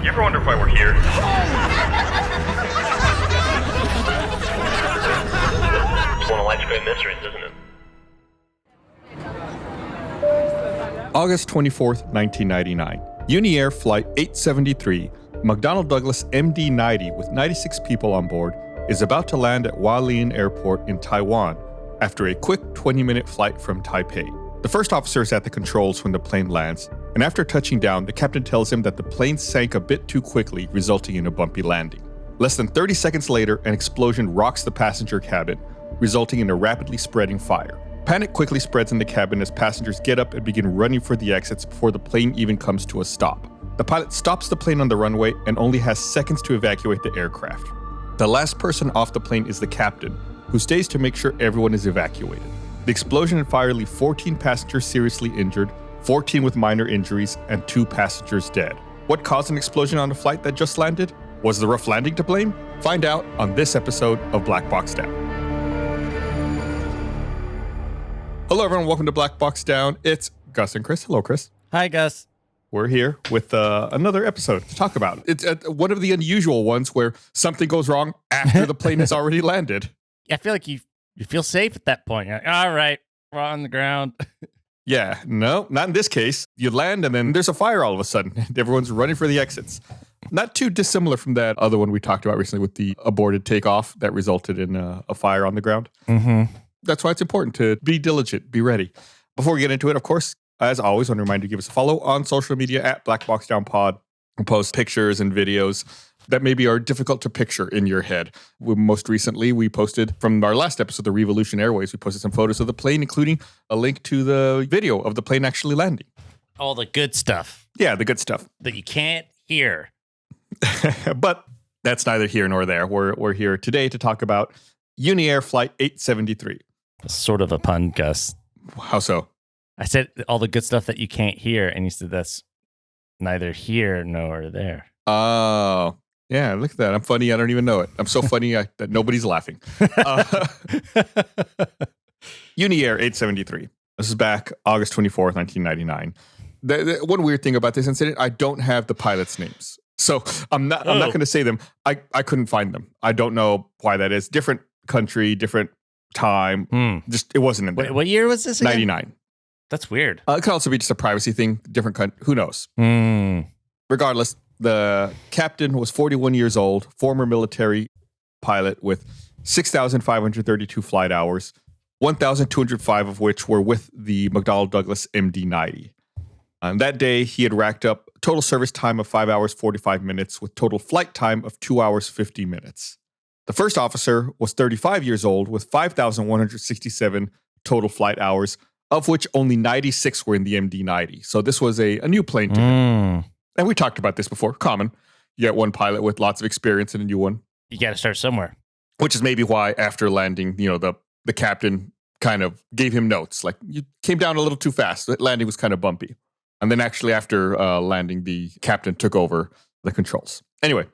You ever wonder why we're here? It's one of life's great mysteries, isn't it? August 24th, 1999. Uniair Flight 873, McDonnell Douglas MD-90 with 96 people on board, is about to land at Hualien Airport in Taiwan after a quick 20-minute flight from Taipei. The first officer is at the controls when the plane lands, and after touching down, the captain tells him that the plane sank a bit too quickly, resulting in a bumpy landing. Less than 30 seconds later, an explosion rocks the passenger cabin, resulting in a rapidly spreading fire. Panic quickly spreads in the cabin as passengers get up and begin running for the exits before the plane even comes to a stop. The pilot stops the plane on the runway and only has seconds to evacuate the aircraft. The last person off the plane is the captain, who stays to make sure everyone is evacuated. The explosion and fire leave 14 passengers seriously injured, 14 with minor injuries, and 2 passengers dead. What caused an explosion on the flight that just landed? Was the rough landing to blame? Find out on this episode of Black Box Down. Hello everyone, welcome to Black Box Down. It's Gus and Chris. Hello, Chris. Hi, Gus. We're here with another episode to talk about. It's one of the unusual ones where something goes wrong after the plane has already landed. I feel like you feel safe at that point. You're like, all right, we're on the ground. Yeah, no, not in this case. You land and then there's a fire all of a sudden. Everyone's running for the exits. Not too dissimilar from that other one we talked about recently with the aborted takeoff that resulted in a fire on the ground. Mm-hmm. That's why it's important to be diligent, be ready. Before we get into it, of course, as always, I want to remind you to give us a follow on social media at Black Box Down Pod. We'll post pictures and videos that maybe are difficult to picture in your head. Most recently, we posted from our last episode, the Revolution Airways, we posted some photos of the plane, including a link to the video of the plane actually landing. All the good stuff. Yeah, the good stuff. That you can't hear. But that's neither here nor there. We're here today to talk about Uniair Flight 873. Sort of a pun, Gus. How so? I said all the good stuff that you can't hear, and you said that's neither here nor there. Oh, yeah, look at that. I'm funny. I don't even know it. I'm so funny that nobody's laughing. Uniair 873. This is back August 24th, 1999. The one weird thing about this incident, I don't have the pilots' names. So I'm not going to say them. I couldn't find them. I don't know why that is. Different country, different time. Just it wasn't in there. What year was this again? 99. That's weird. It could also be just a privacy thing. Different country. Who knows? Regardless, the captain was 41 years old, former military pilot with 6,532 flight hours, 1,205 of which were with the McDonnell Douglas MD-90. On that day, he had racked up total service time of 5 hours, 45 minutes with total flight time of 2 hours, 50 minutes. The first officer was 35 years old with 5,167 total flight hours, of which only 96 were in the MD-90. So this was a new plane to him. And we talked about this before. Common. You get one pilot with lots of experience and a new one. You got to start somewhere. Which is maybe why after landing, the captain kind of gave him notes. Like, you came down a little too fast. The landing was kind of bumpy. And then actually after landing, the captain took over the controls. Anyway,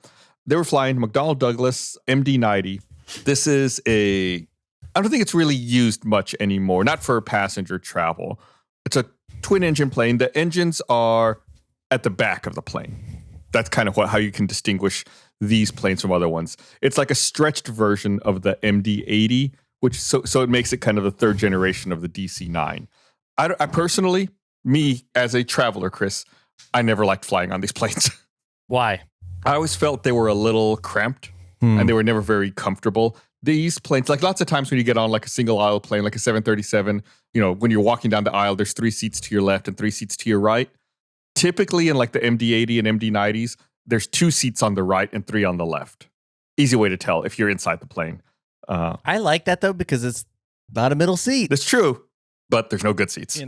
they were flying McDonnell Douglas MD-90. This is I don't think it's really used much anymore. Not for passenger travel. It's a twin engine plane. The engines are at the back of the plane. That's kind of how you can distinguish these planes from other ones. It's like a stretched version of the MD-80, which so it makes it kind of the third generation of the DC-9. I personally, me as a traveler, Chris, I never liked flying on these planes. Why? I always felt they were a little cramped and they were never very comfortable. These planes, like lots of times when you get on like a single aisle plane, like a 737, when you're walking down the aisle, there's 3 seats to your left and 3 seats to your right. Typically in like the MD-80 and MD-90s, there's 2 seats on the right and 3 on the left. Easy way to tell if you're inside the plane. I like that though, because it's not a middle seat. That's true, but there's no good seats.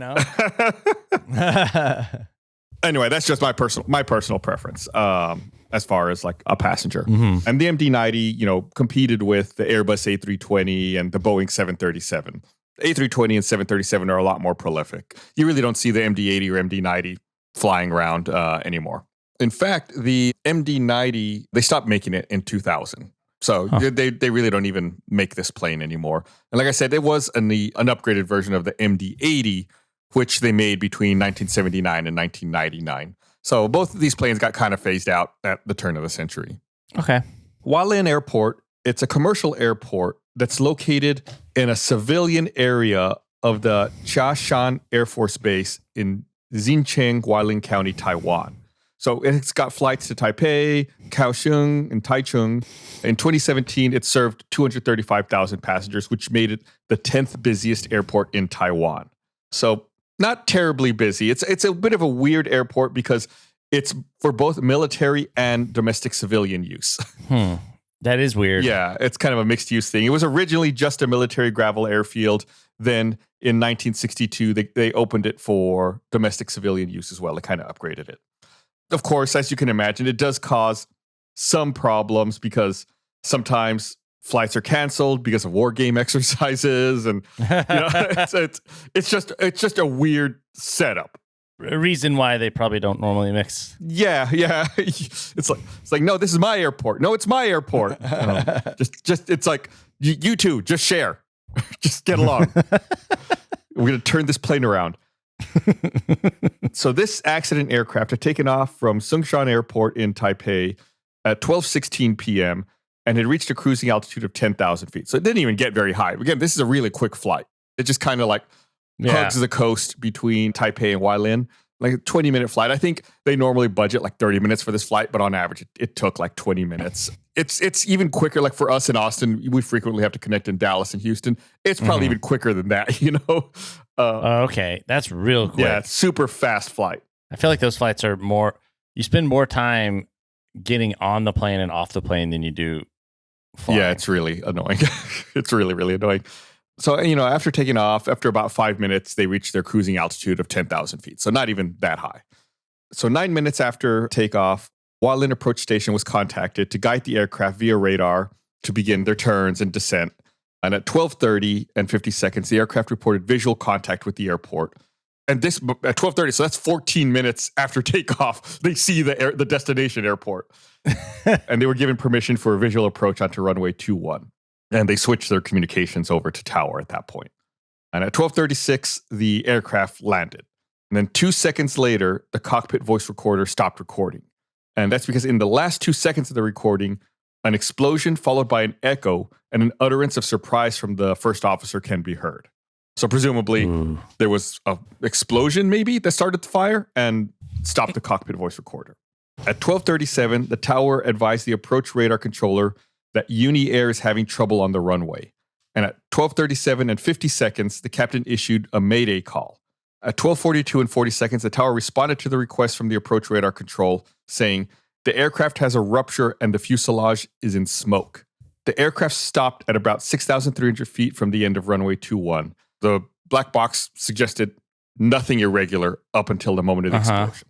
Anyway, that's just my personal preference as far as like a passenger. Mm-hmm. And the MD-90, competed with the Airbus A320 and the Boeing 737. A320 and 737 are a lot more prolific. You really don't see the MD-80 or MD-90 flying around anymore. In fact, the MD-90, they stopped making it in 2000. So they really don't even make this plane anymore. And like I said, there was an upgraded version of the MD-80, which they made between 1979 and 1999. So both of these planes got kind of phased out at the turn of the century. Okay. Hualien Airport, it's a commercial airport that's located in a civilian area of the Jiashan Air Force Base in Xinjiang, Hualien County, Taiwan. So it's got flights to Taipei, Kaohsiung, and Taichung. In 2017, it served 235,000 passengers, which made it the 10th busiest airport in Taiwan. So not terribly busy. It's a bit of a weird airport because it's for both military and domestic civilian use. That is weird. Yeah, it's kind of a mixed use thing. It was originally just a military gravel airfield. Then in 1962, they opened it for domestic civilian use as well. They kind of upgraded it. Of course, as you can imagine, it does cause some problems because sometimes flights are canceled because of war game exercises, and it's just a weird setup. A reason why they probably don't normally mix. Yeah. It's like no, this is my airport. No, it's my airport. Just it's like you two just share, just get along. We're gonna turn this plane around. So this accident aircraft had taken off from Songshan Airport in Taipei at 12:16 p.m. and had reached a cruising altitude of 10,000 feet. So it didn't even get very high. Again, this is a really quick flight. It just kind of like hugs the coast between Taipei and Hualien, like a 20-minute flight. I think they normally budget like 30 minutes for this flight, but on average, it took like 20 minutes. It's even quicker. Like for us in Austin, we frequently have to connect in Dallas and Houston. It's probably even quicker than that, Okay, that's real quick. Yeah, it's super fast flight. I feel like those flights are more, you spend more time getting on the plane and off the plane than you do flying. Yeah, it's really annoying. It's really, really annoying. So, after taking off, after about 5 minutes, they reached their cruising altitude of 10,000 feet. So not even that high. So 9 minutes after takeoff, Hualien Approach Station was contacted to guide the aircraft via radar to begin their turns and descent. And at 12:30 and 50 seconds, the aircraft reported visual contact with the airport. And this at 12:30, so that's 14 minutes after takeoff, they see the destination airport. And they were given permission for a visual approach onto runway 21. And they switched their communications over to tower at that point. And at 12:36, the aircraft landed. And then 2 seconds later, the cockpit voice recorder stopped recording. And that's because in the last 2 seconds of the recording, an explosion followed by an echo and an utterance of surprise from the first officer can be heard. So presumably there was an explosion maybe that started the fire and stopped the cockpit voice recorder. At 12:37, the tower advised the approach radar controller that Uni Air is having trouble on the runway. And at 12:37 and 50 seconds, the captain issued a mayday call. At 12:42 and 40 seconds, the tower responded to the request from the approach radar control saying, the aircraft has a rupture and the fuselage is in smoke. The aircraft stopped at about 6,300 feet from the end of runway 21. The black box suggested nothing irregular up until the moment of the explosion.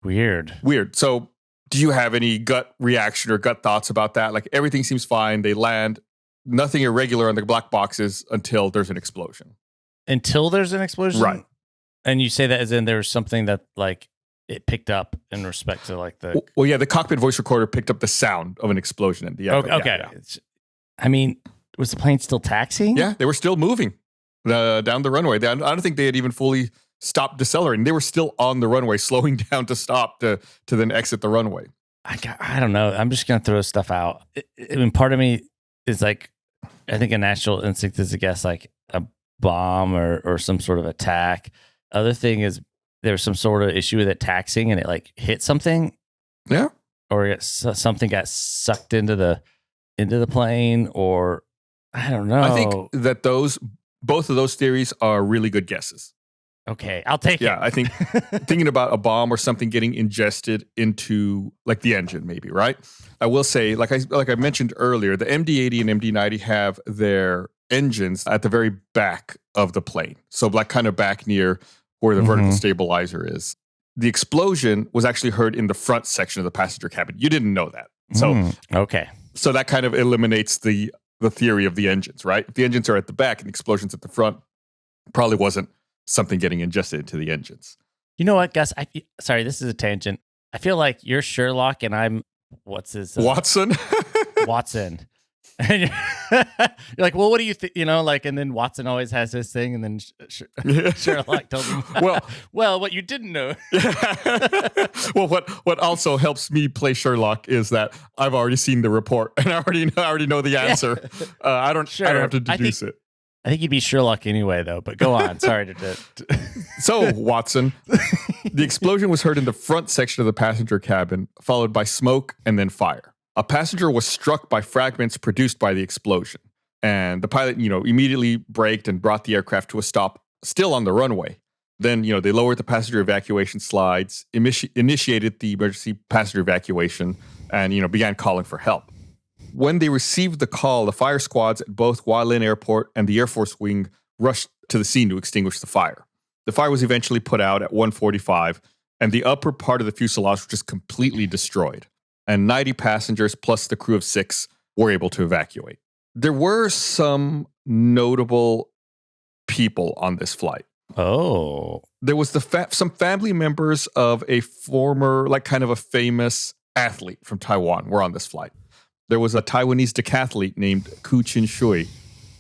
Weird. So do you have any gut reaction or gut thoughts about that? Like everything seems fine. They land. Nothing irregular on the black boxes until there's an explosion. Until there's an explosion? Right. And you say that as in there's something that like it picked up in respect to like the... Well, yeah, the cockpit voice recorder picked up the sound of an explosion. Okay. Yeah. I mean, was the plane still taxiing? Yeah, they were still moving down the runway. I don't think they had even fully stopped decelerating. They were still on the runway, slowing down to stop to then exit the runway. I don't know. I'm just going to throw stuff out. I mean, part of me is like, I think a natural instinct is to guess like a bomb or some sort of attack. Other thing is there's some sort of issue with it taxiing and it like hit something. Yeah. Or something got sucked into the plane, or I don't know. I think that both of those theories are really good guesses. Okay, I'll take it. Yeah, I think thinking about a bomb or something getting ingested into like the engine, maybe, right? I will say, like I mentioned earlier, the MD-80 and MD-90 have their engines at the very back of the plane. So like kind of back near where the vertical stabilizer is. The explosion was actually heard in the front section of the passenger cabin. You didn't know that. So okay. So that kind of eliminates the theory of the engines, right? If the engines are at the back and the explosion's at the front, probably wasn't something getting ingested into the engines. You know what, Gus? Sorry, this is a tangent. I feel like you're Sherlock and I'm, what's his? Watson? Watson. And you're like, well, what do you think? You know, like, and then Watson always has his thing, and then Sherlock tells him, well, what you didn't know. Well, what also helps me play Sherlock is that I've already seen the report and I already know the answer. I don't have to deduce it. I think you'd be Sherlock anyway, though. But go on. Sorry to. So, Watson, the explosion was heard in the front section of the passenger cabin, followed by smoke and then fire. A passenger was struck by fragments produced by the explosion, and the pilot, immediately braked and brought the aircraft to a stop, still on the runway. Then, they lowered the passenger evacuation slides, initiated the emergency passenger evacuation, and, began calling for help. When they received the call, the fire squads at both Hualien Airport and the Air Force Wing rushed to the scene to extinguish the fire. The fire was eventually put out at 1:45, and the upper part of the fuselage was just completely destroyed. And 90 passengers plus the crew of 6 were able to evacuate. There were some notable people on this flight. Oh. There was some family members of a former, kind of a famous athlete from Taiwan were on this flight. There was a Taiwanese decathlete named Ku Chin-shui,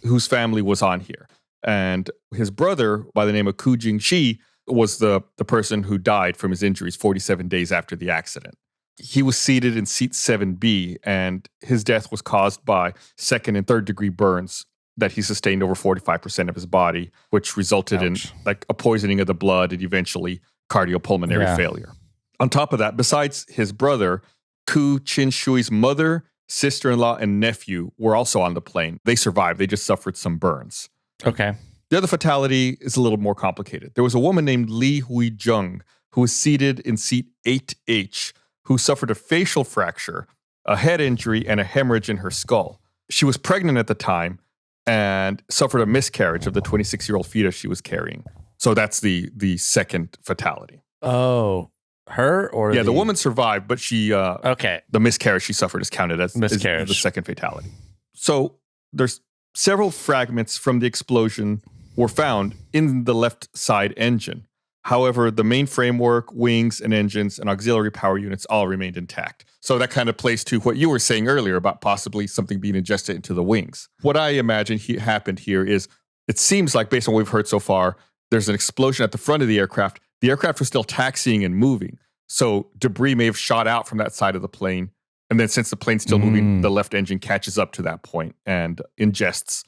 whose family was on here. And his brother, by the name of Ku Jing-shi, was the person who died from his injuries 47 days after the accident. He was seated in seat 7B, and his death was caused by second and third degree burns that he sustained over 45% of his body, which resulted in a poisoning of the blood and eventually cardiopulmonary failure. On top of that, besides his brother, Ku Chin-shui's mother, sister-in-law, and nephew were also on the plane. They survived. They just suffered some burns. Okay. The other fatality is a little more complicated. There was a woman named Li Hui-jung who was seated in seat 8H, who suffered a facial fracture, a head injury, and a hemorrhage in her skull. She was pregnant at the time and suffered a miscarriage of the 26-year-old fetus she was carrying. So that's the second fatality. Oh, her or the woman survived, but she the miscarriage she suffered is counted as the second fatality. So there's several fragments from the explosion were found in the left side engine. However, the main framework, wings, and engines and auxiliary power units all remained intact. So that kind of plays to what you were saying earlier about possibly something being ingested into the wings. What I imagine happened here is, it seems like, based on what we've heard so far, there's an explosion at the front of the aircraft. The aircraft was still taxiing and moving. So debris may have shot out from that side of the plane. And then since the plane's still moving, the left engine catches up to that point and ingests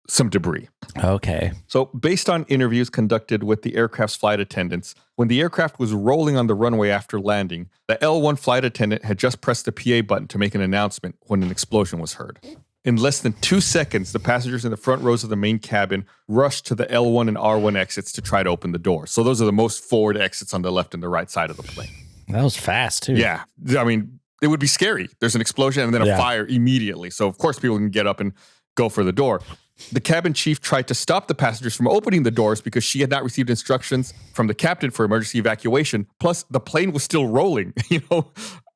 some debris. Okay. So based on interviews conducted with the aircraft's flight attendants, when the aircraft was rolling on the runway after landing, the L1 flight attendant had just pressed the PA button to make an announcement when an explosion was heard. In less than 2 seconds, the passengers in the front rows of the main cabin rushed to the L1 and R1 exits to try to open the door. So those are the most forward exits on the left and the right side of the plane. That was fast, too. Yeah. I mean, it would be scary. There's an explosion and then a fire immediately. So, of course, people can get up and go for the door. The cabin chief tried to stop the passengers from opening the doors because she had not received instructions from the captain for emergency evacuation. Plus, the plane was still rolling. They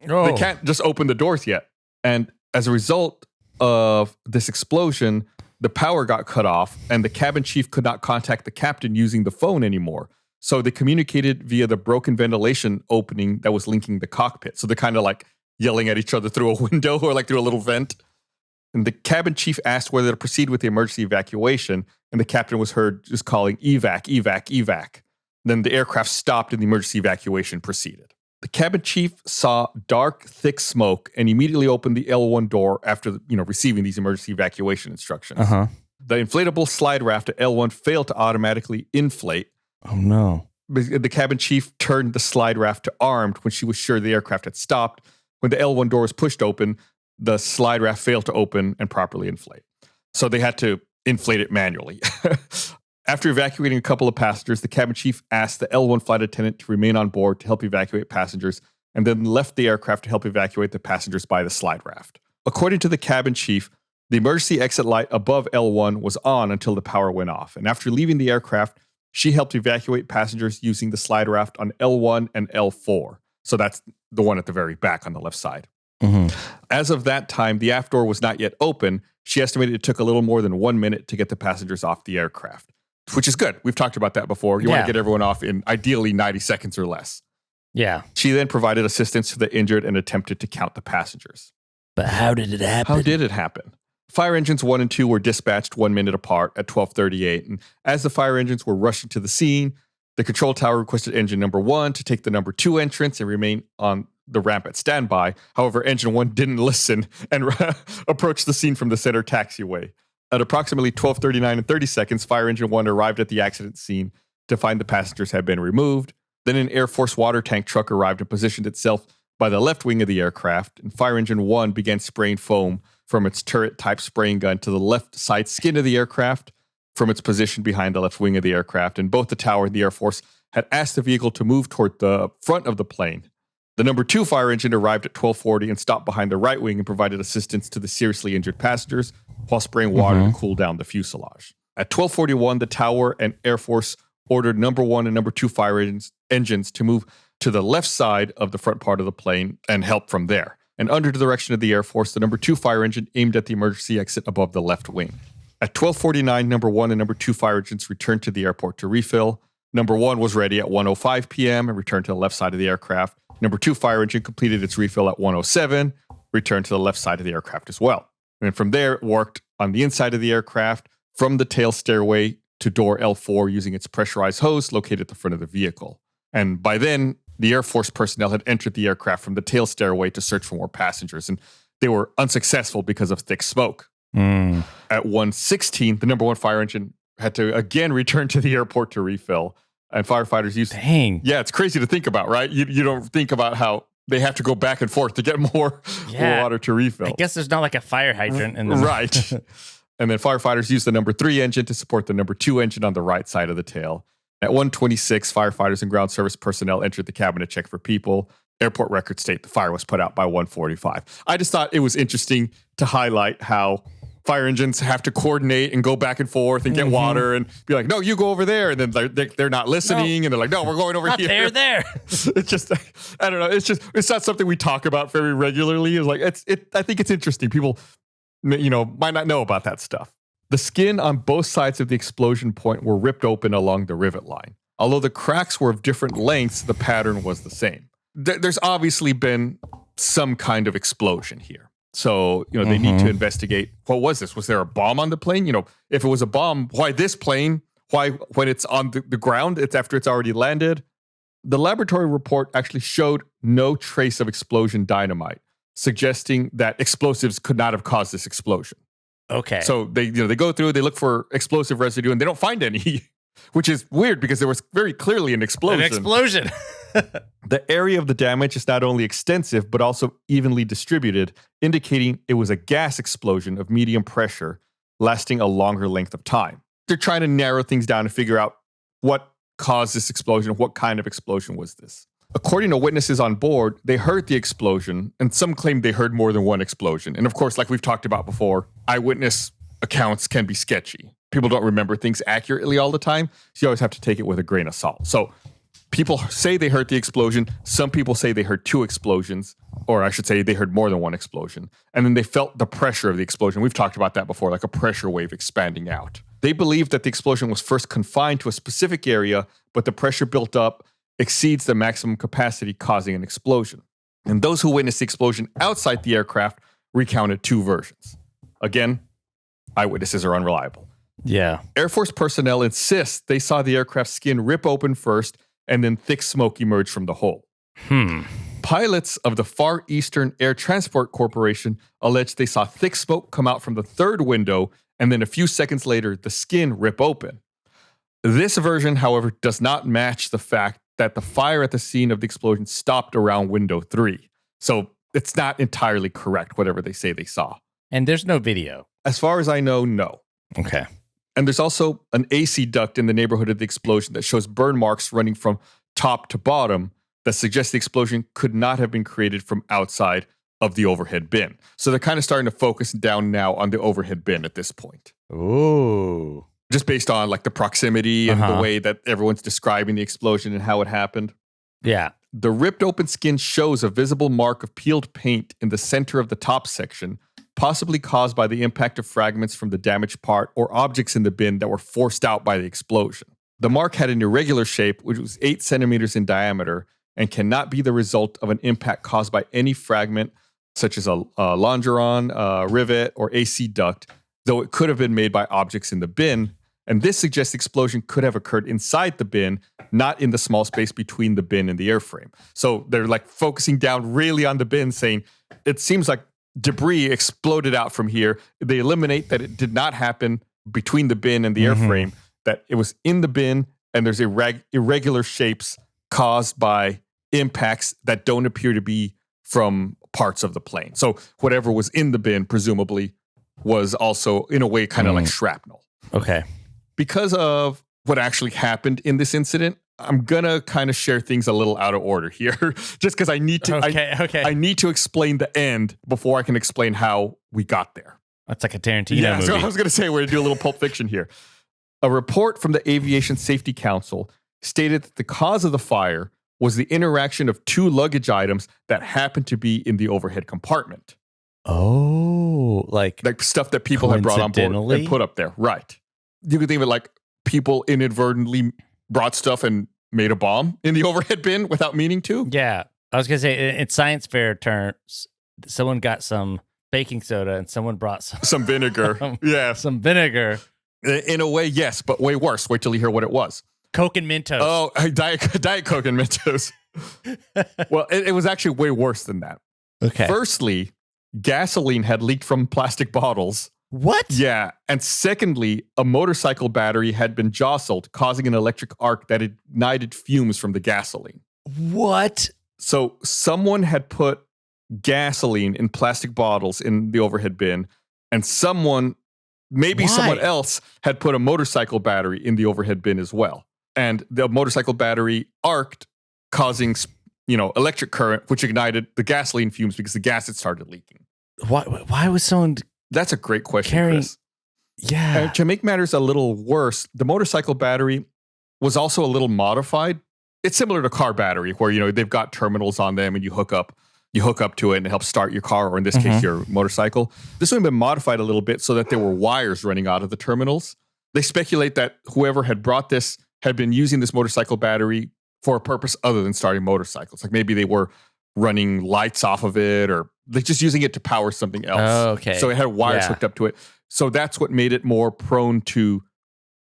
can't just open the doors yet. And as a result of this explosion, the power got cut off and the cabin chief could not contact the captain using the phone anymore. So they communicated via the broken ventilation opening that was linking the cockpit. So they're kind of like yelling at each other through a window or through a little vent. And the cabin chief asked whether to proceed with the emergency evacuation, and the captain was heard just calling evac, evac, evac. Then the aircraft stopped and the emergency evacuation proceeded. The cabin chief saw dark, thick smoke and immediately opened the L1 door after receiving these emergency evacuation instructions. Uh-huh. The inflatable slide raft at L1 failed to automatically inflate. Oh, no. The cabin chief turned the slide raft to armed when she was sure the aircraft had stopped. When the L1 door was pushed open, the slide raft failed to open and properly inflate. So they had to inflate it manually. After evacuating a couple of passengers, the cabin chief asked the L1 flight attendant to remain on board to help evacuate passengers and then left the aircraft to help evacuate the passengers by the slide raft. According to the cabin chief, the emergency exit light above L1 was on until the power went off. And after leaving the aircraft, she helped evacuate passengers using the slide raft on L1 and L4. So that's the one at the very back on the left side. Mm-hmm. As of that time, the aft door was not yet open. She estimated it took a little more than 1 minute to get the passengers off the aircraft, which is good. We've talked about that before. You want to get everyone off in ideally 90 seconds or less. Yeah. She then provided assistance to the injured and attempted to count the passengers. But how did it happen? How did it happen? Fire engines 1 and 2 were dispatched 1 minute apart at 12:38. And as the fire engines were rushing to the scene, the control tower requested engine number 1 to take the number 2 entrance and remain on the ramp at standby. However, engine 1 didn't listen and approached the scene from the center taxiway. At approximately 12:39 and 30 seconds, fire engine 1 arrived at the accident scene to find the passengers had been removed. Then an Air Force water tank truck arrived and positioned itself by the left wing of the aircraft, and fire engine 1 began spraying foam from its turret-type spraying gun to the left side skin of the aircraft from its position behind the left wing of the aircraft, and both the tower and the Air Force had asked the vehicle to move toward the front of the plane. The number 2 fire engine arrived at 12:40 and stopped behind the right wing and provided assistance to the seriously injured passengers while spraying water to cool down the fuselage. At 12:41, the tower and Air Force ordered number 1 and number 2 fire engines to move to the left side of the front part of the plane and help from there. And under the direction of the Air Force, the number 2 fire engine aimed at the emergency exit above the left wing. At 12:49, number 1 and number 2 fire engines returned to the airport to refill. Number 1 was ready at 1:05 p.m. and returned to the left side of the aircraft. Number 2 fire engine completed its refill at 1:07, returned to the left side of the aircraft as well. And from there, it worked on the inside of the aircraft from the tail stairway to door L4 using its pressurized hose located at the front of the vehicle. And by then, the Air Force personnel had entered the aircraft from the tail stairway to search for more passengers, and they were unsuccessful because of thick smoke. At 1:16, the number 1 fire engine had to again return to the airport to refill, and firefighters used... Dang. Yeah, it's crazy to think about, right? You don't think about how they have to go back and forth to get more water to refill. I guess there's not like a fire hydrant in the right. And then firefighters used the number 3 engine to support the number 2 engine on the right side of the tail. At 1:26, firefighters and ground service personnel entered the cabin to check for people. Airport records state the fire was put out by 1:45. I just thought it was interesting to highlight how fire engines have to coordinate and go back and forth and get water and be like, no, you go over there. And then they're not listening. And they're like, no, we're going over not here. There. It's just, I don't know. It's not something we talk about very regularly. It's like, I think it's interesting. People, might not know about that stuff. The skin on both sides of the explosion point were ripped open along the rivet line. Although the cracks were of different lengths, the pattern was the same. There's obviously been some kind of explosion here. So, they need to investigate, what was this? Was there a bomb on the plane? If it was a bomb, why this plane? Why, when it's on the ground, it's after it's already landed? The laboratory report actually showed no trace of explosion dynamite, suggesting that explosives could not have caused this explosion. Okay. So they go through, they look for explosive residue, and they don't find any, which is weird because there was very clearly an explosion. An explosion. The area of the damage is not only extensive, but also evenly distributed, indicating it was a gas explosion of medium pressure lasting a longer length of time. They're trying to narrow things down and figure out what caused this explosion, what kind of explosion was this. According to witnesses on board, they heard the explosion, and some claim they heard more than one explosion. And of course, like we've talked about before, eyewitness accounts can be sketchy. People don't remember things accurately all the time, so you always have to take it with a grain of salt. So people say they heard the explosion. Some people say they heard 2 explosions, or I should say they heard more than 1 explosion. And then they felt the pressure of the explosion. We've talked about that before, like a pressure wave expanding out. They believe that the explosion was first confined to a specific area, but the pressure built up exceeds the maximum capacity, causing an explosion. And those who witnessed the explosion outside the aircraft recounted 2 versions. Again, eyewitnesses are unreliable. Yeah. Air Force personnel insist they saw the aircraft's skin rip open first, and then thick smoke emerge from the hole. Pilots of the Far Eastern Air Transport Corporation alleged they saw thick smoke come out from the 3rd window, and then a few seconds later, the skin rip open. This version, however, does not match the fact that the fire at the scene of the explosion stopped around window 3. So it's not entirely correct, whatever they say they saw. And there's no video. As far as I know, no. Okay. And there's also an AC duct in the neighborhood of the explosion that shows burn marks running from top to bottom that suggests the explosion could not have been created from outside of the overhead bin. So they're kind of starting to focus down now on the overhead bin at this point. Ooh. Just based on like the proximity and the way that everyone's describing the explosion and how it happened. Yeah. The ripped open skin shows a visible mark of peeled paint in the center of the top section, possibly caused by the impact of fragments from the damaged part or objects in the bin that were forced out by the explosion. The mark had an irregular shape, which was 8 centimeters in diameter, and cannot be the result of an impact caused by any fragment such as a longeron, rivet, or AC duct, though it could have been made by objects in the bin. And this suggests the explosion could have occurred inside the bin, not in the small space between the bin and the airframe. So they're like focusing down really on the bin, saying it seems like debris exploded out from here. They eliminate that it did not happen between the bin and the airframe, that it was in the bin, and there's irregular shapes caused by impacts that don't appear to be from parts of the plane. So whatever was in the bin presumably was also, in a way, kind of like shrapnel. Okay. Because of what actually happened in this incident, I'm gonna kind of share things a little out of order here, just because I need to. I need to explain the end before I can explain how we got there. That's like a Tarantino movie. So I was gonna say we're gonna do a little Pulp Fiction here. A report from the Aviation Safety Council stated that the cause of the fire was the interaction of two luggage items that happened to be in the overhead compartment. Oh, like stuff that people had brought on board and put up there. Right. You could think of it like people inadvertently brought stuff and made a bomb in the overhead bin without meaning to. Yeah. I was going to say, in science fair terms, someone got some baking soda and someone brought some vinegar. Yeah. Some vinegar. In a way, yes, but way worse. Wait till you hear what it was. Coke and Mentos. Oh, Diet Coke and Mentos. Well, it was actually way worse than that. Okay. Firstly, gasoline had leaked from plastic bottles. What? Yeah. And secondly, a motorcycle battery had been jostled, causing an electric arc that ignited fumes from the gasoline. What? So someone had put gasoline in plastic bottles in the overhead bin, and someone else had put a motorcycle battery in the overhead bin as well. And the motorcycle battery arced, causing, electric current, which ignited the gasoline fumes because the gas had started leaking. Why was someone... That's a great question, Chris. Yeah. To make matters a little worse, the motorcycle battery was also a little modified. It's similar to car battery, where they've got terminals on them and you hook up to it and it helps start your car, or in this case, your motorcycle. This one had been modified a little bit so that there were wires running out of the terminals. They speculate that whoever had brought this had been using this motorcycle battery for a purpose other than starting motorcycles. Like maybe they were running lights off of it, or they're just using it to power something else. Oh, okay. So it had wires hooked up to it. So that's what made it more prone to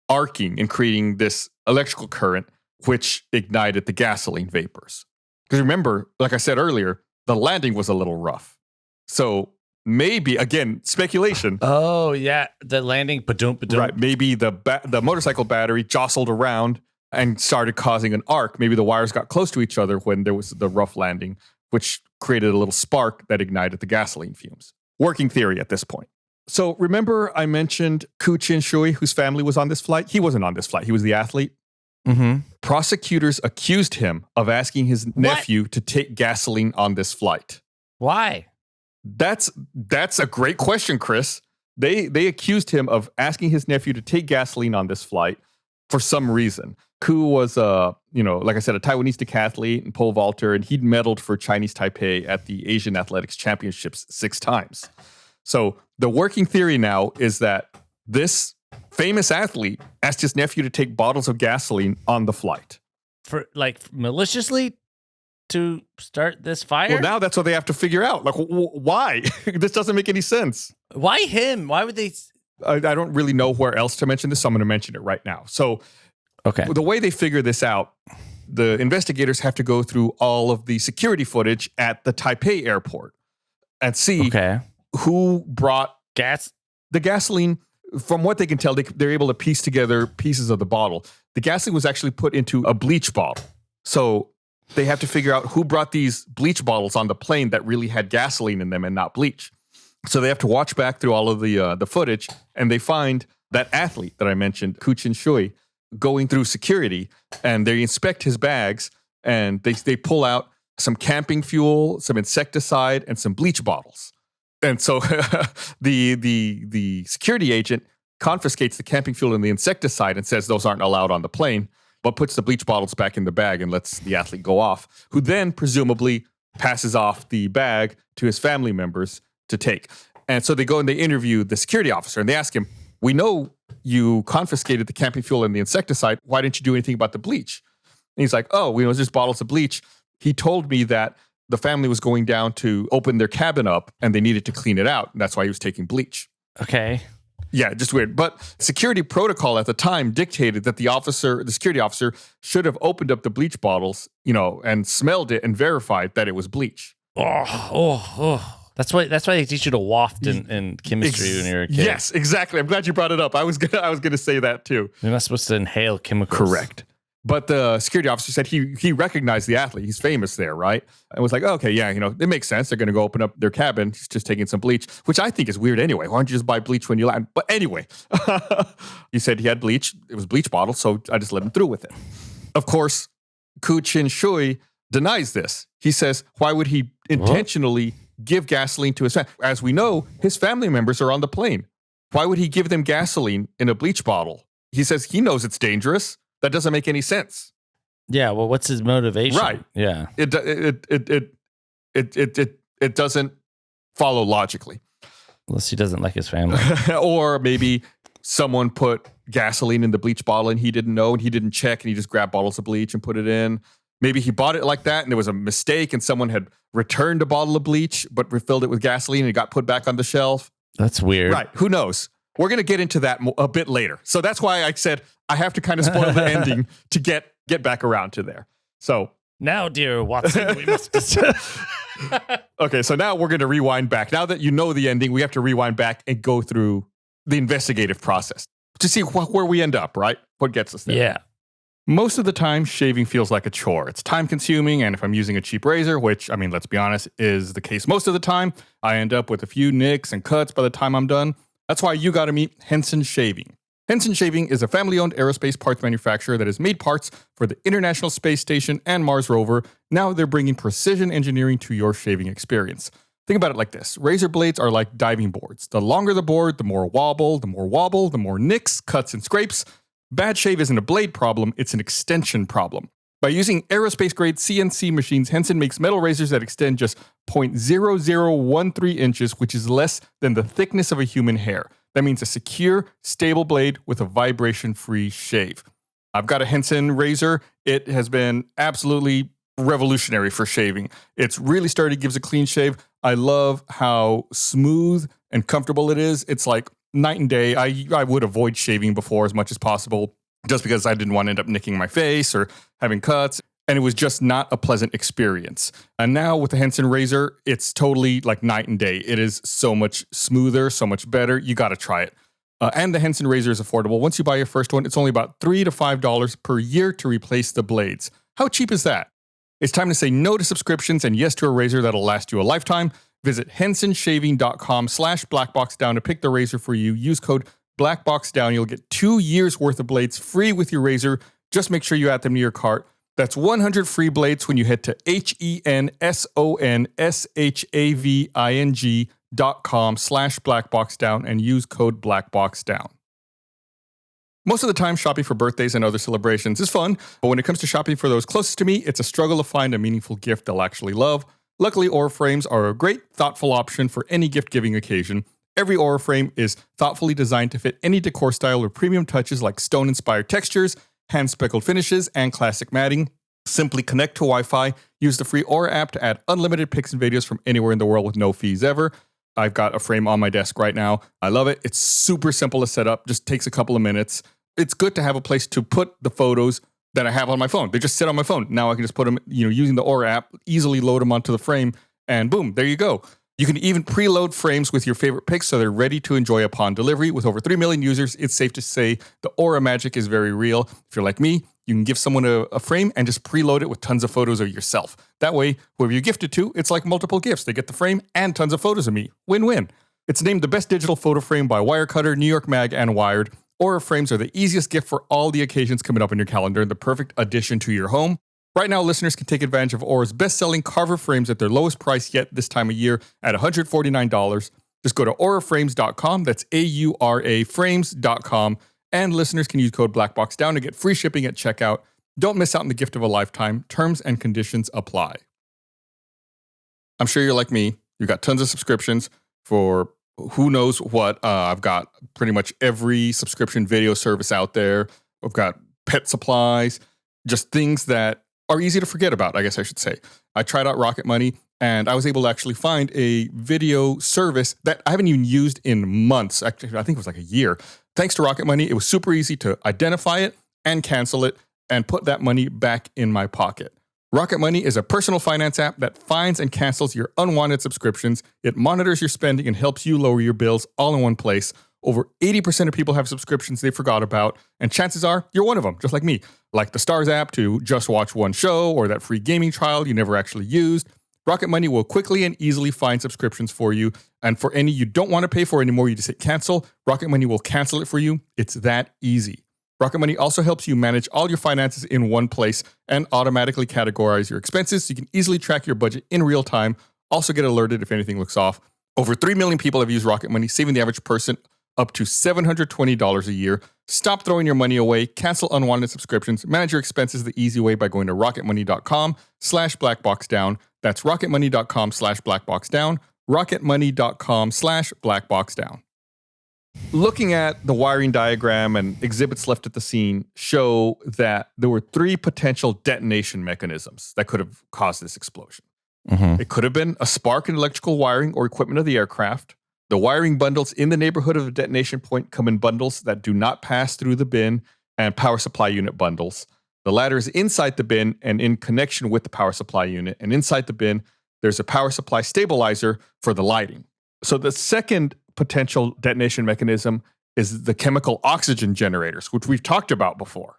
arcing and creating this electrical current, which ignited the gasoline vapors. Because remember, like I said earlier, the landing was a little rough. So maybe, again, speculation. Oh, yeah. The landing, ba-doom. Right. Maybe the motorcycle battery jostled around and started causing an arc. Maybe the wires got close to each other when there was the rough landing, which created a little spark that ignited the gasoline fumes. Working theory at this point. So remember I mentioned Ku Chin Shui, whose family was on this flight? He wasn't on this flight. He was the athlete. Mm-hmm. Prosecutors accused him of asking his nephew to take gasoline on this flight. Why? That's a great question, Chris. They accused him of asking his nephew to take gasoline on this flight for some reason. Ku was, like I said, a Taiwanese decathlete and pole vaulter, and he'd medaled for Chinese Taipei at the Asian Athletics Championships 6 times. So the working theory now is that this famous athlete asked his nephew to take bottles of gasoline on the flight. For maliciously to start this fire? Well, now that's what they have to figure out. Like, why? This doesn't make any sense. Why him? Why would they? I don't really know where else to mention this, so I'm going to mention it right now. So, okay, the way they figure this out, the investigators have to go through all of the security footage at the Taipei airport and see who brought the gasoline. From what they can tell, they're able to piece together pieces of the bottle. The gasoline was actually put into a bleach bottle. So they have to figure out who brought these bleach bottles on the plane that really had gasoline in them and not bleach. So they have to watch back through all of the footage, and they find that athlete that I mentioned, Ku Chin Shui, going through security, and they inspect his bags, and they pull out some camping fuel, some insecticide, and some bleach bottles. And so the security agent confiscates the camping fuel and the insecticide and says those aren't allowed on the plane, but puts the bleach bottles back in the bag and lets the athlete go off, who then presumably passes off the bag to his family members to take. And so they go and they interview the security officer, and they ask him, we know you confiscated the camping fuel and the insecticide. Why didn't you do anything about the bleach? And he's like, oh, it's just bottles of bleach. He told me that the family was going down to open their cabin up and they needed to clean it out. And that's why he was taking bleach. Okay. Yeah, just weird. But security protocol at the time dictated that the security officer should have opened up the bleach bottles, and smelled it and verified that it was bleach. Oh. That's why they teach you to waft in chemistry when you're a kid. Yes, exactly. I'm glad you brought it up. I was gonna say that too. You're not supposed to inhale chemicals. Correct. But the security officer said he recognized the athlete. He's famous there, right? And was like, okay, yeah, it makes sense. They're going to go open up their cabin. He's just taking some bleach, which I think is weird anyway. Why don't you just buy bleach when you land? But anyway, he said he had bleach. It was bleach bottle, so I just let him through with it. Of course, Ku Chin Shui denies this. He says, why would he intentionally give gasoline to his family? As we know, his family members are on the plane. Why would he give them gasoline in a bleach bottle? He says he knows it's dangerous. That doesn't make any sense. Yeah, well, what's his motivation? Right. Yeah. It doesn't follow logically. Unless he doesn't like his family. Or maybe someone put gasoline in the bleach bottle and he didn't know and he didn't check and he just grabbed bottles of bleach and put it in. Maybe he bought it like that and there was a mistake and someone had returned a bottle of bleach but refilled it with gasoline and it got put back on the shelf. That's weird. Right. Who knows? We're going to get into that a bit later. So that's why I said I have to kind of spoil the ending to get back around to there. So now, dear Watson, we must okay, so now we're going to rewind back. Now that you know the ending, we have to rewind back and go through the investigative process to see where we end up, right? What gets us there. Yeah. Most of the time, shaving feels like a chore. It's time consuming, and if I'm using a cheap razor, which, let's be honest, is the case most of the time, I end up with a few nicks and cuts by the time I'm done. That's why you got to meet Henson Shaving. Henson Shaving is a family-owned aerospace parts manufacturer that has made parts for the International Space Station and Mars rover. Now they're bringing precision engineering to your shaving experience. Think about it like this. Razor blades are like diving boards. The longer the board, the more wobble, the more nicks, cuts, and scrapes. Bad shave isn't a blade problem, it's an extension problem. By using aerospace-grade CNC machines, Henson makes metal razors that extend just 0.0013 inches, which is less than the thickness of a human hair. That means a secure, stable blade with a vibration-free shave. I've got a Henson razor. It has been absolutely revolutionary for shaving. It's really started, gives a clean shave. I love how smooth and comfortable it is. It's like night and day. I would avoid shaving before as much as possible just because I didn't want to end up nicking my face or having cuts. And it was just not a pleasant experience. And now with the Henson razor, it's totally like night and day. It is so much smoother, so much better. You got to try it. And the Henson razor is affordable. Once you buy your first one, it's only about $3 to $5 per year to replace the blades. How cheap is that? It's time to say no to subscriptions and yes to a razor that'll last you a lifetime. Visit hensonshaving.com/blackboxdown to pick the razor for you. Use code blackboxdown. You'll get 2 years worth of blades free with your razor. Just make sure you add them to your cart. That's 100 free blades when you head to hensonshaving.com/blackboxdown and use code blackboxdown. Most of the time, shopping for birthdays and other celebrations is fun, but when it comes to shopping for those closest to me, it's a struggle to find a meaningful gift they'll actually love. Luckily, Aura frames are a great, thoughtful option for any gift-giving occasion. Every Aura frame is thoughtfully designed to fit any decor style with premium touches like stone-inspired textures, hand-speckled finishes, and classic matting. Simply connect to Wi-Fi, use the free Aura app to add unlimited pics and videos from anywhere in the world with no fees ever. I've got a frame on my desk right now. I love it. It's super simple to set up, just takes a couple of minutes. It's good to have a place to put the photos that I have on my phone. They just sit on my phone. Now I can just put them, using the Aura app, easily load them onto the frame, and boom, there you go. You can even preload frames with your favorite pics so they're ready to enjoy upon delivery. With over 3 million users, it's safe to say the Aura magic is very real. If you're like me, you can give someone a frame and just preload it with tons of photos of yourself. That way, whoever you gift it to, it's like multiple gifts. They get the frame and tons of photos of me. Win-win. It's named the best digital photo frame by Wirecutter, New York Mag, and Wired. Aura frames are the easiest gift for all the occasions coming up in your calendar and the perfect addition to your home. Right now, listeners can take advantage of Aura's best-selling Carver frames at their lowest price yet this time of year at $149. Just go to auraframes.com. That's AURA frames.com. And listeners can use code BlackBoxDown to get free shipping at checkout. Don't miss out on the gift of a lifetime. Terms and conditions apply. I'm sure you're like me. You've got tons of subscriptions for who knows what. I've got pretty much every subscription video service out there. I've got pet supplies, just things that are easy to forget about, I guess I should say. I tried out Rocket Money, and I was able to actually find a video service that I haven't even used in months. Actually, I think it was like a year. Thanks to Rocket Money, it was super easy to identify it and cancel it and put that money back in my pocket. Rocket Money is a personal finance app that finds and cancels your unwanted subscriptions. It monitors your spending and helps you lower your bills all in one place. Over 80% of people have subscriptions they forgot about, and chances are you're one of them, just like me. Like the Stars app to just watch one show, or that free gaming trial you never actually used. Rocket Money will quickly and easily find subscriptions for you, and for any you don't want to pay for anymore, you just hit cancel. Rocket Money will cancel it for you. It's that easy. Rocket Money also helps you manage all your finances in one place and automatically categorize your expenses so you can easily track your budget in real time. Also get alerted if anything looks off. Over 3 million people have used Rocket Money, saving the average person up to $720 a year. Stop throwing your money away, cancel unwanted subscriptions, manage your expenses the easy way by going to rocketmoney.com/blackboxdown. That's rocketmoney.com/blackboxdown, rocketmoney.com/blackboxdown. Looking at the wiring diagram and exhibits left at the scene show that there were 3 potential detonation mechanisms that could have caused this explosion. It could have been a spark in electrical wiring or equipment of the aircraft. The wiring bundles in the neighborhood of the detonation point come in bundles that do not pass through the bin and power supply unit bundles. The latter is inside the bin and in connection with the power supply unit. And inside the bin, there's a power supply stabilizer for the lighting. So the second potential detonation mechanism is the chemical oxygen generators, which we've talked about before.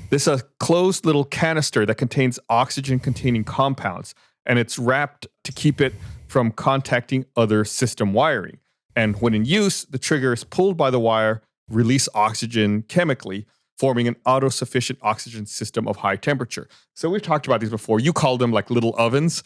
This is a closed little canister that contains oxygen-containing compounds, and it's wrapped to keep it from contacting other system wiring. And when in use, the trigger is pulled by the wire, release oxygen chemically, forming an autosufficient oxygen system of high temperature. So we've talked about these before. You call them like little ovens.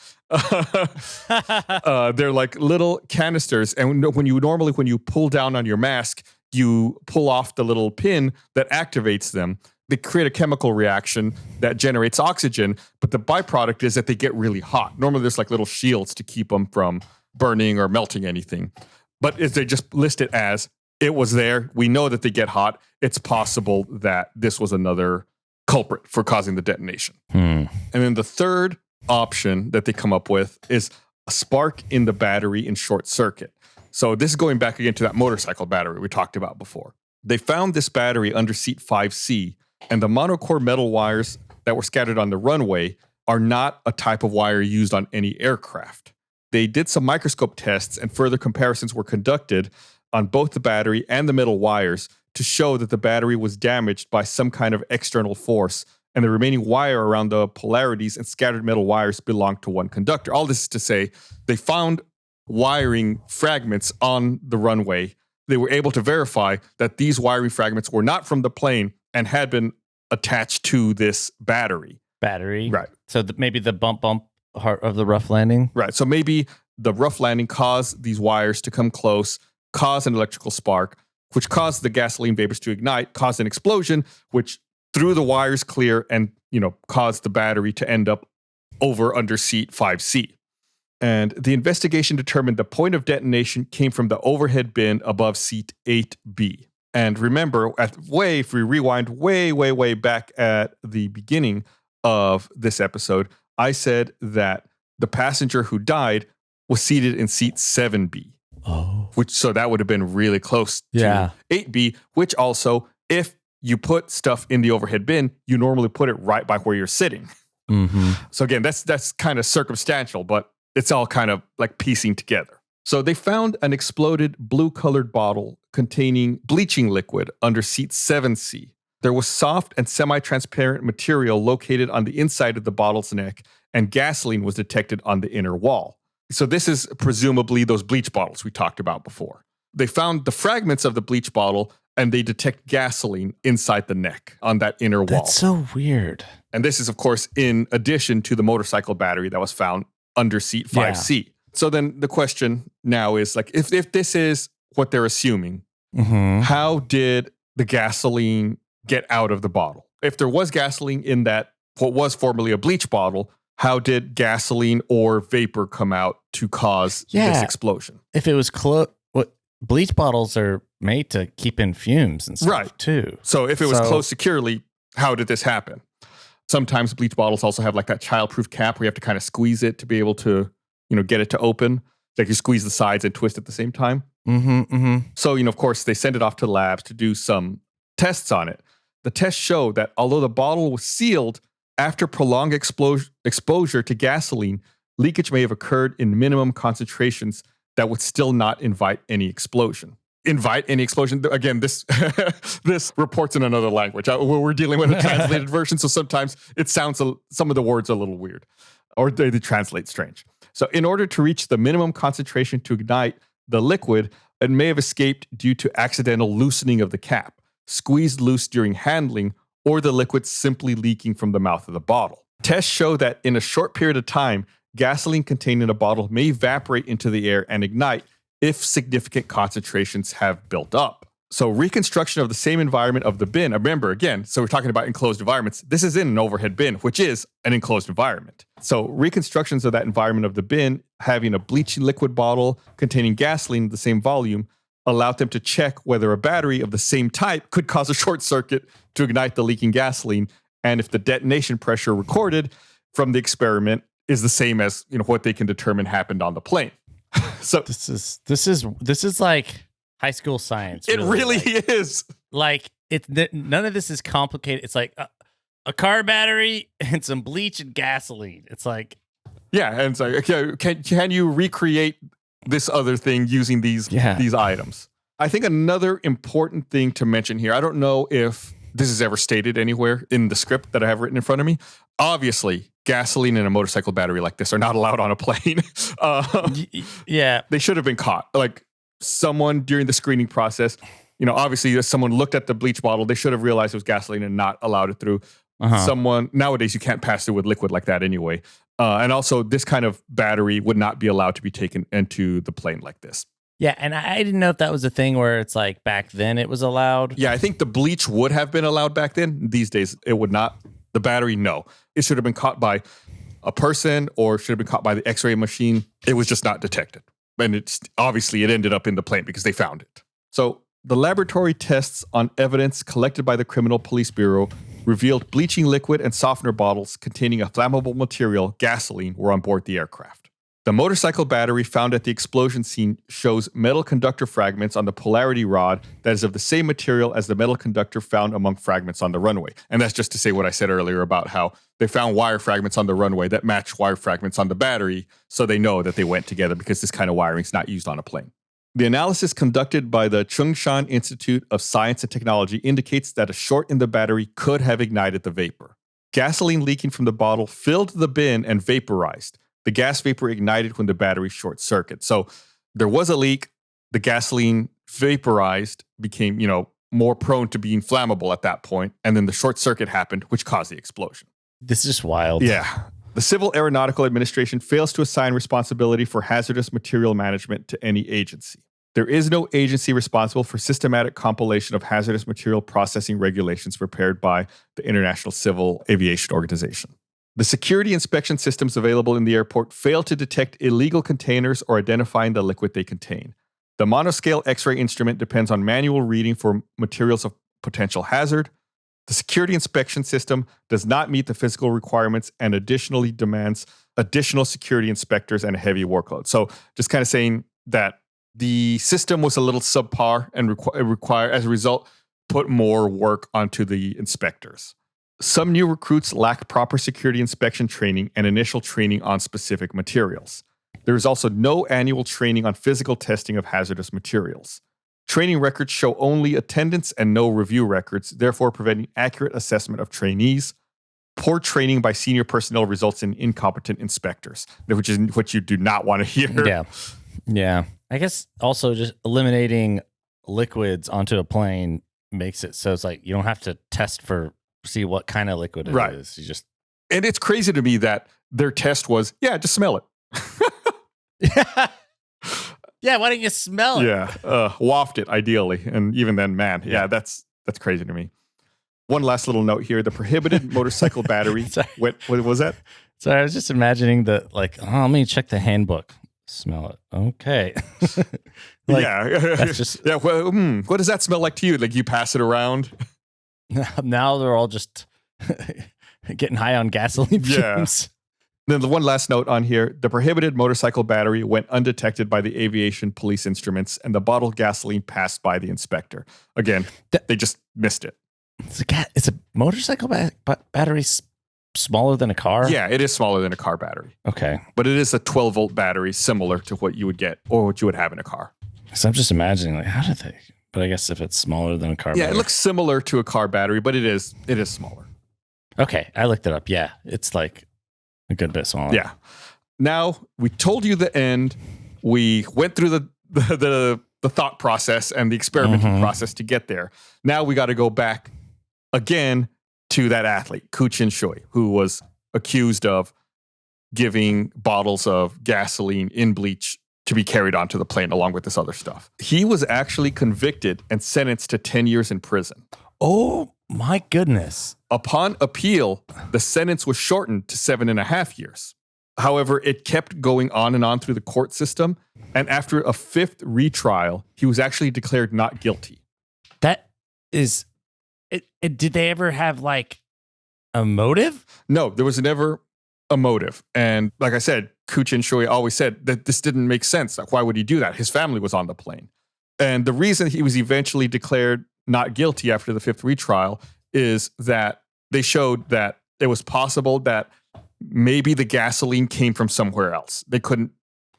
They're like little canisters. And when you pull down on your mask, you pull off the little pin that activates them. They create a chemical reaction that generates oxygen, but the byproduct is that they get really hot. Normally there's like little shields to keep them from burning or melting anything. But they just list it as, it was there. We know that they get hot. It's possible that this was another culprit for causing the detonation. And then the third option that they come up with is a spark in the battery in short circuit. So this is going back again to that motorcycle battery we talked about before. They found this battery under seat 5C, and the monocore metal wires that were scattered on the runway are not a type of wire used on any aircraft. They did some microscope tests, and further comparisons were conducted on both the battery and the metal wires to show that the battery was damaged by some kind of external force, and the remaining wire around the polarities and scattered metal wires belonged to one conductor. All this is to say, they found wiring fragments on the runway. They were able to verify that these wiring fragments were not from the plane and had been attached to this battery. Right. So maybe the bump part of the rough landing? Right. So maybe the rough landing caused these wires to come close, cause an electrical spark, which caused the gasoline vapors to ignite, caused an explosion, which threw the wires clear and, caused the battery to end up under seat 5C. And the investigation determined the point of detonation came from the overhead bin above seat 8B. And remember, if we rewind way back at the beginning of this episode, I said that the passenger who died was seated in seat 7B. So that would have been really close to 8B, which also, if you put stuff in the overhead bin, you normally put it right by where you're sitting. So again, that's kind of circumstantial, but it's all kind of like piecing together. So they found an exploded blue-colored bottle containing bleaching liquid under seat 7C. There was soft and semi-transparent material located on the inside of the bottle's neck, and gasoline was detected on the inner wall. So this is presumably those bleach bottles we talked about before. They found the fragments of the bleach bottle, and they detect gasoline inside the neck on that inner wall. That's so weird. And this is, of course, in addition to the motorcycle battery that was found under seat 5C. Yeah. So then the question now is, like, if this is what they're assuming, how did the gasoline get out of the bottle? If there was gasoline in that, what was formerly a bleach bottle, how did gasoline or vapor come out to cause this explosion? If it was bleach bottles are made to keep in fumes and stuff too. So if it was closed securely, how did this happen? Sometimes bleach bottles also have like that childproof cap where you have to kind of squeeze it to be able to, get it to open. Like you squeeze the sides and twist at the same time. So, of course, they send it off to labs to do some tests on it. The tests show that although the bottle was sealed, after prolonged exposure to gasoline, leakage may have occurred in minimum concentrations that would still not invite any explosion. Invite any explosion. Again, this this report's in another language. We're dealing with a translated version, so sometimes it sounds some of the words are a little weird, or they translate strange. So, in order to reach the minimum concentration to ignite the liquid, it may have escaped due to accidental loosening of the cap, squeezed loose during handling, or the liquid simply leaking from the mouth of the bottle. Tests show that in a short period of time, gasoline contained in a bottle may evaporate into the air and ignite if significant concentrations have built up. So reconstruction of the same environment of the bin, remember again, so we're talking about enclosed environments. This is in an overhead bin, which is an enclosed environment. So reconstructions of that environment of the bin, having a bleaching liquid bottle containing gasoline the same volume, allowed them to check whether a battery of the same type could cause a short circuit to ignite the leaking gasoline, and if the detonation pressure recorded from the experiment is the same as what they can determine happened on the plane. So this is like high school science. It really is. Like none of this is complicated. It's like a car battery and some bleach and gasoline. It's like, yeah, and it's like, okay, can you recreate this other thing using these items? I think another important thing to mention here, I don't know if this is ever stated anywhere in the script that I have written in front of me. Obviously, gasoline and a motorcycle battery like this are not allowed on a plane. Yeah. They should have been caught. Like someone during the screening process, obviously if someone looked at the bleach bottle, they should have realized it was gasoline and not allowed it through. Someone, nowadays you can't pass through with liquid like that anyway. And also this kind of battery would not be allowed to be taken into the plane like this. Yeah, and I didn't know if that was a thing where it's like back then it was allowed. Yeah, I think the bleach would have been allowed back then. These days it would not. The battery, no. It should have been caught by a person or should have been caught by the X-ray machine. It was just not detected. And it ended up in the plane because they found it. So the laboratory tests on evidence collected by the Criminal Police Bureau revealed bleaching liquid and softener bottles containing a flammable material, gasoline, were on board the aircraft. The motorcycle battery found at the explosion scene shows metal conductor fragments on the polarity rod that is of the same material as the metal conductor found among fragments on the runway. And that's just to say what I said earlier about how they found wire fragments on the runway that match wire fragments on the battery, so they know that they went together because this kind of wiring is not used on a plane. The analysis conducted by the Chung-Shan Institute of Science and Technology indicates that a short in the battery could have ignited the vapor. Gasoline leaking from the bottle filled the bin and vaporized. The gas vapor ignited when the battery short circuited. So there was a leak. The gasoline vaporized, became, more prone to being flammable at that point. And then the short circuit happened, which caused the explosion. This is wild. Yeah. The Civil Aeronautical Administration fails to assign responsibility for hazardous material management to any agency. There is no agency responsible for systematic compilation of hazardous material processing regulations prepared by the International Civil Aviation Organization. The security inspection systems available in the airport fail to detect illegal containers or identifying the liquid they contain. The monoscale X-ray instrument depends on manual reading for materials of potential hazard. The security inspection system does not meet the physical requirements and additionally demands additional security inspectors and a heavy workload. So just kind of saying that the system was a little subpar and require, as a result, put more work onto the inspectors. Some new recruits lack proper security inspection training and initial training on specific materials. There is also no annual training on physical testing of hazardous materials. Training records show only attendance and no review records, therefore preventing accurate assessment of trainees. Poor training by senior personnel results in incompetent inspectors, which is what you do not want to hear. Yeah. I guess also just eliminating liquids onto a plane makes it so it's like you don't have to test for see what kind of liquid it is. You just and it's crazy to me that their test was, just smell it. Yeah, why don't you smell it? Yeah, waft it ideally, and even then, man, that's crazy to me. One last little note here: the prohibited motorcycle battery. What was that? So I was just imagining that, like, let me check the handbook. Smell it. Okay. That's just Well, what does that smell like to you? Like you pass it around. Now they're all just getting high on gasoline Yeah. fumes. Then the one last note on here, the prohibited motorcycle battery went undetected by the aviation police instruments and the bottled gasoline passed by the inspector. Again, they just missed it. It's a motorcycle battery smaller than a car? Yeah, it is smaller than a car battery. Okay. But it is a 12-volt battery similar to what you would get or what you would have in a car. So I'm just imagining, like, how did they? But I guess if it's smaller than a car battery. Yeah, it looks similar to a car battery, but it is smaller. Okay, I looked it up. Yeah, it's like a good bit smaller. Yeah. Now, we told you the end. We went through the thought process and the experimenting process to get there. Now we got to go back again to that athlete, Koo Chin Shui, who was accused of giving bottles of gasoline in bleach to be carried onto the plane along with this other stuff. He was actually convicted and sentenced to 10 years in prison. Oh, my goodness. Upon appeal, the sentence was shortened to 7.5 years. However, it kept going on and on through the court system. And after a 5th retrial, he was actually declared not guilty. That is, did they ever have like a motive? No, there was never a motive. And like I said, Koo Chin Shui always said that this didn't make sense. Like, why would he do that? His family was on the plane. And the reason he was eventually declared not guilty after the 5th retrial is that they showed that it was possible that maybe the gasoline came from somewhere else. They couldn't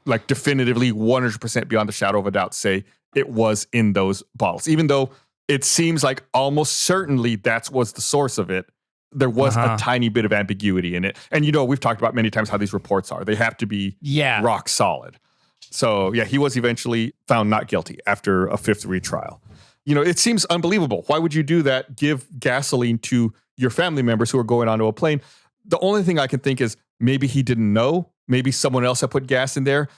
like definitively 100% beyond the shadow of a doubt say it was in those bottles. Even though it seems like almost certainly that was the source of it, there was a tiny bit of ambiguity in it. And we've talked about many times how these reports are. They have to be rock solid. So yeah, he was eventually found not guilty after a 5th retrial. It seems unbelievable. Why would you do that? Give gasoline to your family members who are going onto a plane. The only thing I can think is maybe he didn't know. Maybe someone else had put gas in there.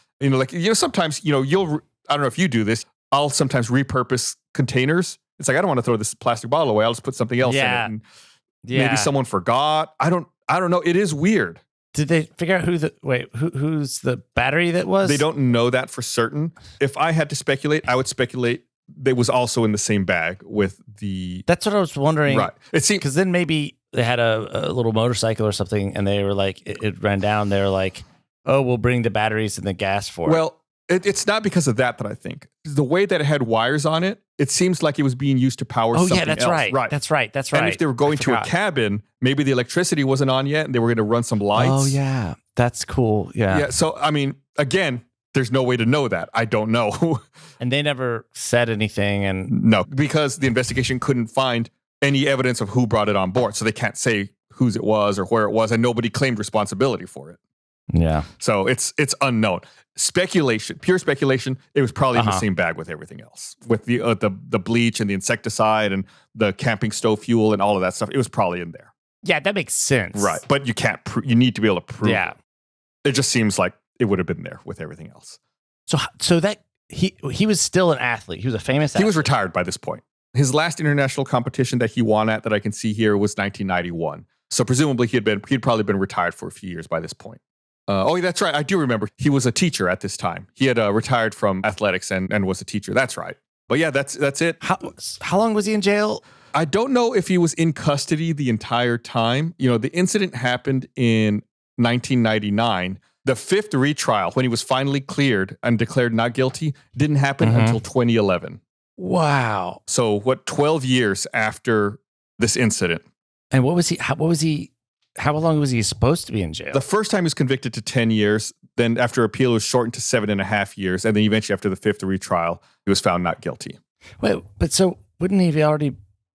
Sometimes, I don't know if you do this. I'll sometimes repurpose containers. It's like, I don't want to throw this plastic bottle away. I'll just put something else in it. And maybe someone forgot. I don't know. It is weird. Did they figure out who's the battery that was? They don't know that for certain. If I had to speculate, I would speculate they was also in the same bag with the... That's what I was wondering. Right. It seems... Because then maybe they had a little motorcycle or something and they were like, it ran down. They were like, oh, we'll bring the batteries and the gas for it. Well, it's not because of that I think. The way that it had wires on it, it seems like it was being used to power something else. That's right. That's right. And if they were going to a cabin, maybe the electricity wasn't on yet and they were going to run some lights. Oh, yeah. That's cool. Yeah. Yeah. So, I mean, again, there's no way to know that. I don't know. And they never said anything. And no, because the investigation couldn't find any evidence of who brought it on board. So they can't say whose it was or where it was. And nobody claimed responsibility for it. Yeah. So it's unknown. Speculation, pure speculation. It was probably in the same bag with everything else, with the bleach and the insecticide and the camping stove fuel and all of that stuff. It was probably in there. Yeah, that makes sense. Right, but you can't. You need to be able to prove. Yeah. It just seems like it would have been there with everything else. So that he was still an athlete. He was a famous athlete. He was retired by this point. His last international competition that he won at that I can see here was 1991. So presumably he'd probably been retired for a few years by this point. That's right. I do remember. He was a teacher at this time. He had retired from athletics and was a teacher. That's right. But yeah, that's it. How long was he in jail? I don't know if he was in custody the entire time. The incident happened in 1999. The 5th retrial, when he was finally cleared and declared not guilty, didn't happen until 2011. Wow. So 12 years after this incident. And what was he? How long was he supposed to be in jail? The first time he was convicted to 10 years. Then after appeal, it was shortened to 7.5 years. And then eventually after the 5th retrial, he was found not guilty. Wait, but so wouldn't he have already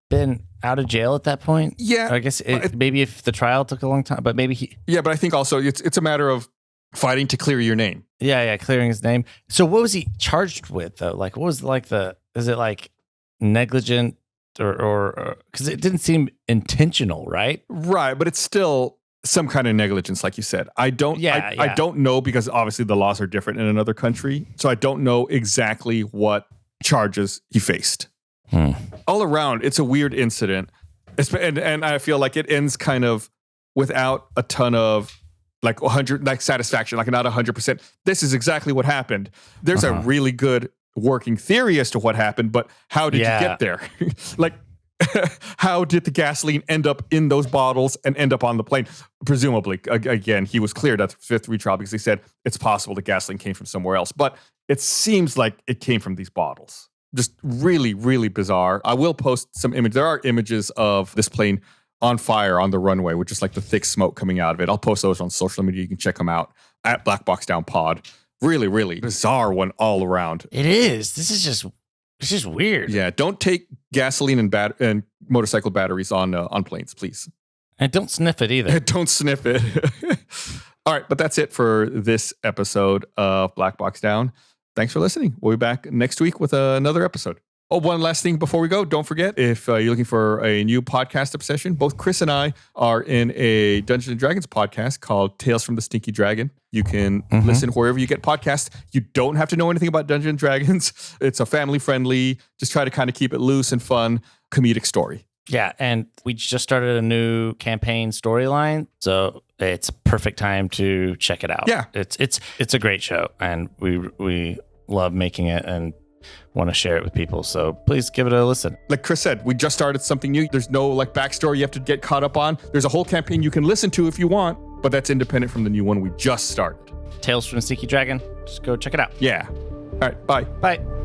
been out of jail at that point? Yeah. I guess maybe if the trial took a long time, but maybe he... Yeah, but I think also it's a matter of fighting to clear your name. Yeah, clearing his name. So what was he charged with though? Like, what was is it like negligent or because it didn't seem intentional, right? Right, but it's still some kind of negligence, like you said. I don't know because obviously the laws are different in another country. So I don't know exactly what charges he faced. All around, it's a weird incident. And I feel like it ends kind of without a ton of like 100, like satisfaction, like not 100%. This is exactly what happened. There's a really good working theory as to what happened, but how did you get there? Like how did the gasoline end up in those bottles and end up on the plane? Presumably, again, he was cleared at the fifth retrial because he said it's possible the gasoline came from somewhere else. But it seems like it came from these bottles. Just really, really bizarre. I will post some images. There are images of this plane on fire on the runway with just like the thick smoke coming out of it. I'll post those on social media. You can check them out at Black Box Down Pod. Really, really bizarre one all around. It is. It's just weird. Yeah, don't take gasoline and motorcycle batteries on planes, please. And don't sniff it either. Don't sniff it. All right, but that's it for this episode of Black Box Down. Thanks for listening. We'll be back next week with another episode. Oh, one last thing before we go. Don't forget, if you're looking for a new podcast obsession, both Chris and I are in a Dungeons & Dragons podcast called Tales from the Stinky Dragon. You can listen wherever you get podcasts. You don't have to know anything about Dungeons & Dragons. It's a family-friendly, just try to kind of keep it loose and fun, comedic story. Yeah, and we just started a new campaign storyline, so it's a perfect time to check it out. Yeah. It's a great show, and we love making it and want to share it with people. So please give it a listen. Like Chris said, we just started something new. There's no like backstory you have to get caught up on. There's a whole campaign you can listen to if you want, but that's independent from the new one we just started. Tales from the Stinky Dragon. Just go check it out. Yeah. All right. Bye. Bye.